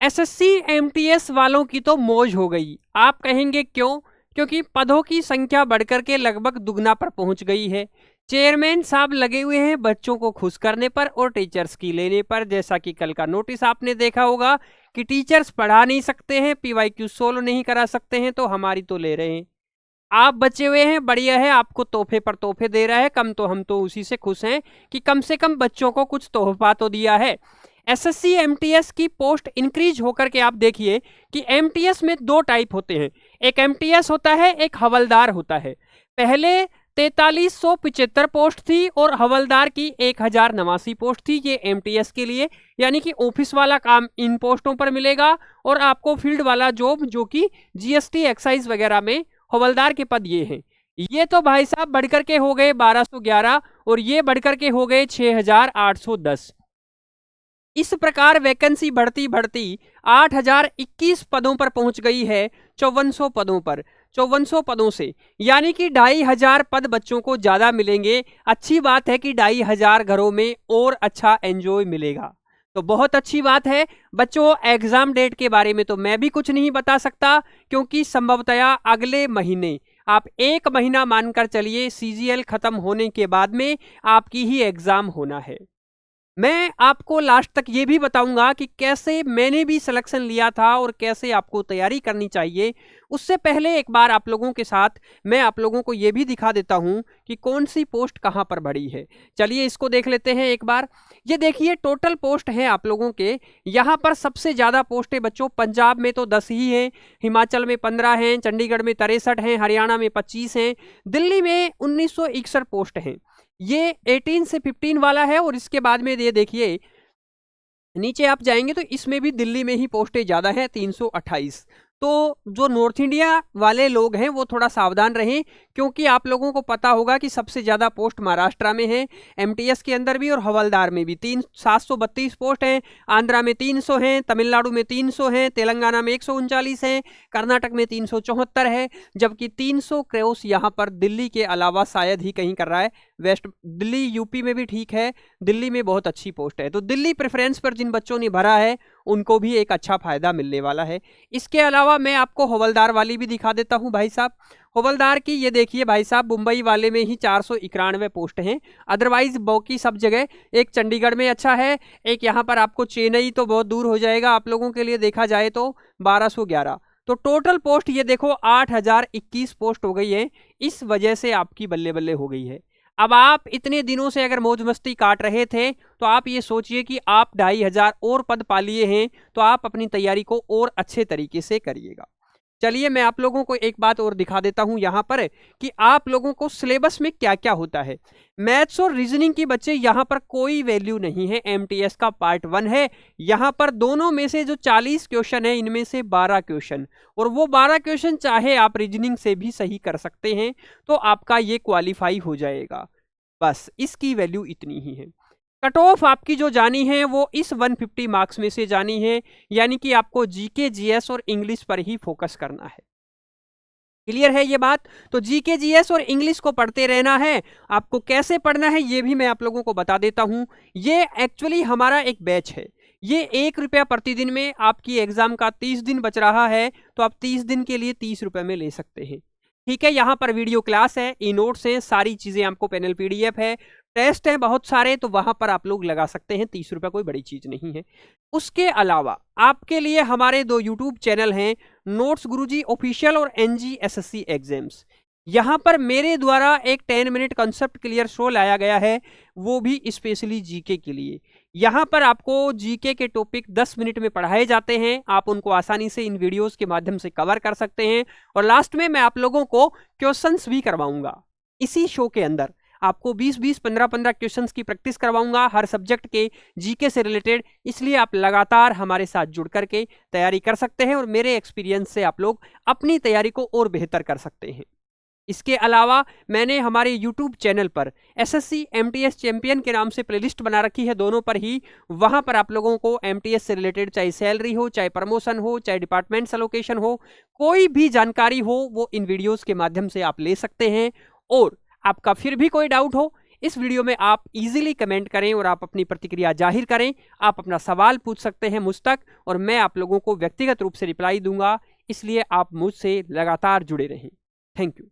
SSC MTS वालों की तो मौज हो गई। आप कहेंगे क्यों? क्योंकि पदों की संख्या बढ़कर के लगभग दुगना पर पहुंच गई है। चेयरमैन साहब लगे हुए हैं बच्चों को खुश करने पर और टीचर्स की लेने पर। जैसा कि कल का नोटिस आपने देखा होगा कि टीचर्स पढ़ा नहीं सकते हैं, पीवाईक्यू सोल्व नहीं करा सकते हैं, तो हमारी तो ले रहे हैं। आप बचे हुए हैं, बढ़िया है, आपको तोहफे पर तोहफे दे रहा है। कम तो हम तो उसी से खुश हैं कि कम से कम बच्चों को कुछ तोहफा तो दिया है। एसएससी एमटीएस की पोस्ट इंक्रीज होकर के आप देखिए कि एमटीएस में दो टाइप होते हैं, एक एमटीएस होता है, एक हवलदार होता है। पहले 4375 पोस्ट थी और हवलदार की 1089 पोस्ट थी। ये एमटीएस के लिए, यानी कि ऑफिस वाला काम इन पोस्टों पर मिलेगा और आपको फील्ड वाला जॉब जो कि जीएसटी एक्साइज वगैरह में हवलदार के पद ये हैं। ये तो भाई साहब बढ़कर के हो गए 1211 और ये बढ़कर के हो गए 6810। इस प्रकार वैकेंसी बढ़ती बढ़ती 8021 पदों पर पहुंच गई है, 5400 पदों पर, 5400 पदों से, यानी कि 2500 पद बच्चों को ज्यादा मिलेंगे। अच्छी बात है कि 2500 घरों में और अच्छा एंजॉय मिलेगा, तो बहुत अच्छी बात है। बच्चों, एग्जाम डेट के बारे में तो मैं भी कुछ नहीं बता सकता, क्योंकि संभवतया अगले महीने, आप 1 महीना मानकर चलिए, सीजीएल खत्म होने के बाद में आपकी ही एग्जाम होना है। मैं आपको लास्ट तक ये भी बताऊंगा कि कैसे मैंने भी सिलेक्शन लिया था और कैसे आपको तैयारी करनी चाहिए। उससे पहले एक बार आप लोगों के साथ मैं आप लोगों को ये भी दिखा देता हूं कि कौन सी पोस्ट कहां पर बढ़ी है। चलिए इसको देख लेते हैं एक बार। ये देखिए टोटल पोस्ट है आप लोगों के। यहाँ पर सबसे ज़्यादा पोस्टें बच्चों पंजाब में तो 10 ही हैं, हिमाचल में 15 हैं, चंडीगढ़ में 63 हैं, हरियाणा में 25 हैं, दिल्ली में 1961 पोस्ट हैं। ये 18 से 15 वाला है और इसके बाद में ये देखिए नीचे आप जाएंगे तो इसमें भी दिल्ली में ही पोस्टें ज़्यादा हैं, 328। तो जो नॉर्थ इंडिया वाले लोग हैं वो थोड़ा सावधान रहें, क्योंकि आप लोगों को पता होगा कि सबसे ज़्यादा पोस्ट महाराष्ट्र में है, एमटीएस के अंदर भी और हवलदार में भी 732 पोस्ट हैं, आंध्रा में 300 हैं, तमिलनाडु में 300 हैं, तेलंगाना में 139 हैं, कर्नाटक में 374 है, जबकि 300 क्रॉस यहाँ पर दिल्ली के अलावा शायद ही कहीं कर रहा है। वेस्ट दिल्ली यूपी में भी ठीक है, दिल्ली में बहुत अच्छी पोस्ट है। तो दिल्ली प्रेफरेंस पर जिन बच्चों ने भरा है उनको भी एक अच्छा फायदा मिलने वाला है। इसके अलावा मैं आपको हवलदार वाली भी दिखा देता हूं भाई साहब। हवलदार की ये देखिए भाई साहब, मुंबई वाले में ही 491 पोस्ट हैं, अदरवाइज बाकी सब जगह, एक चंडीगढ़ में अच्छा है, एक यहाँ पर आपको चेन्नई तो बहुत दूर हो जाएगा आप लोगों के लिए, देखा जाए तो 1211। तो टोटल पोस्ट ये देखो 8021 पोस्ट हो गई है। इस वजह से आपकी बल्ले बल्ले हो गई है। अब आप इतने दिनों से अगर मौज मस्ती काट रहे थे तो आप ये सोचिए कि आप 2500 और पद पा लिए हैं, तो आप अपनी तैयारी को और अच्छे तरीके से करिएगा। चलिए मैं आप लोगों को एक बात और दिखा देता हूं यहाँ पर कि आप लोगों को सिलेबस में क्या क्या होता है। मैथ्स और रीजनिंग की बच्चे यहाँ पर कोई वैल्यू नहीं है, एमटीएस का पार्ट 1 है। यहाँ पर दोनों में से जो 40 क्वेश्चन है, इनमें से 12 क्वेश्चन, और वो 12 क्वेश्चन चाहे आप रीजनिंग से भी सही कर सकते हैं तो आपका ये क्वालिफाई हो जाएगा। बस इसकी वैल्यू इतनी ही है। कट ऑफ आपकी जो जानी है वो इस 150 मार्क्स में से जानी है, यानी कि आपको जीके जीएस और इंग्लिश पर ही फोकस करना है। क्लियर है ये बात? तो जीके जीएस और इंग्लिश को पढ़ते रहना है। आपको कैसे पढ़ना है ये भी मैं आप लोगों को बता देता हूं। ये एक्चुअली हमारा एक बैच है, ये 1 रुपया प्रतिदिन में, आपकी एग्जाम का 30 दिन बच रहा है तो आप 30 दिन के लिए 30 रुपए में ले सकते हैं। ठीक है, यहाँ पर वीडियो क्लास है, ई नोट्स हैं, सारी चीजें आपको पैनल पीडीएफ है, टेस्ट हैं बहुत सारे, तो वहां पर आप लोग लगा सकते हैं। 30 रुपए कोई बड़ी चीज नहीं है। उसके अलावा आपके लिए हमारे 2 यूट्यूब चैनल हैं, नोट्स गुरुजी ऑफिशियल और एनजी एसएससी एग्जाम्स। यहाँ पर मेरे द्वारा एक 10 मिनट कंसेप्ट क्लियर शो लाया गया है, वो भी स्पेशली जीके के लिए। यहाँ पर आपको जीके के टॉपिक 10 मिनट में पढ़ाए जाते हैं, आप उनको आसानी से इन वीडियोस के माध्यम से कवर कर सकते हैं। और लास्ट में मैं आप लोगों को क्वेश्चंस भी करवाऊंगा इसी शो के अंदर। आपको 20-20, 15-15 क्वेश्चंस की प्रैक्टिस करवाऊंगा हर सब्जेक्ट के जीके से रिलेटेड। इसलिए आप लगातार हमारे साथ जुड़ करके तैयारी कर सकते हैं और मेरे एक्सपीरियंस से आप लोग अपनी तैयारी को और बेहतर कर सकते हैं। इसके अलावा मैंने हमारे यूट्यूब चैनल पर एसएससी एमटीएस चैंपियन के नाम से प्लेलिस्ट बना रखी है, दोनों पर ही। वहां पर आप लोगों को एमटीएस से रिलेटेड चाहे सैलरी हो, चाहे प्रमोशन हो, चाहे डिपार्टमेंट एलोकेशन हो, कोई भी जानकारी हो, वो इन वीडियोस के माध्यम से आप ले सकते हैं। और आपका फिर भी कोई डाउट हो, इस वीडियो में आप इजीली कमेंट करें और आप अपनी प्रतिक्रिया जाहिर करें। आप अपना सवाल पूछ सकते हैं मुझ तक और मैं आप लोगों को व्यक्तिगत रूप से रिप्लाई दूंगा, इसलिए आप मुझसे लगातार जुड़े रहें। Thank you.